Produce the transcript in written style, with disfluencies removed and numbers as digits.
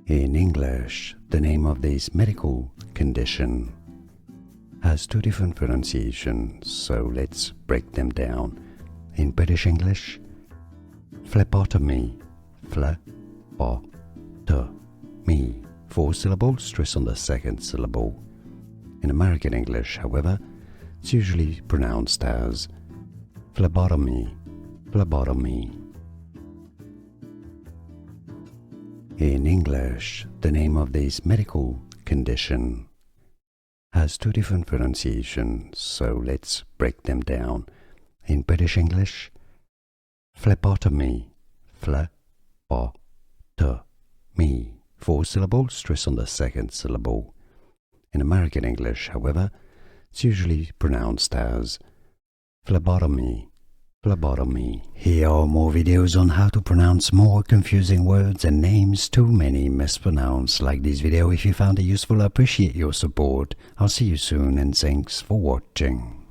In English, the name of this medical condition has two different pronunciations, so let's break them down. In British English, phlebotomy, phlebotomy, 4 syllables, stress on the second syllable. In American English, however, it's usually pronounced as phlebotomy, phlebotomy. In English, the name of this medical condition has two different pronunciations, so let's break them down. In British English, phlebotomy, phlebotomy, 4 syllables, stress on the second syllable. In American English, however, it's usually pronounced as phlebotomy, phlebotomy. Here are more videos on how to pronounce more confusing words and names too many mispronounced. Like this video if you found it useful. I appreciate your support. I'll see you soon and thanks for watching.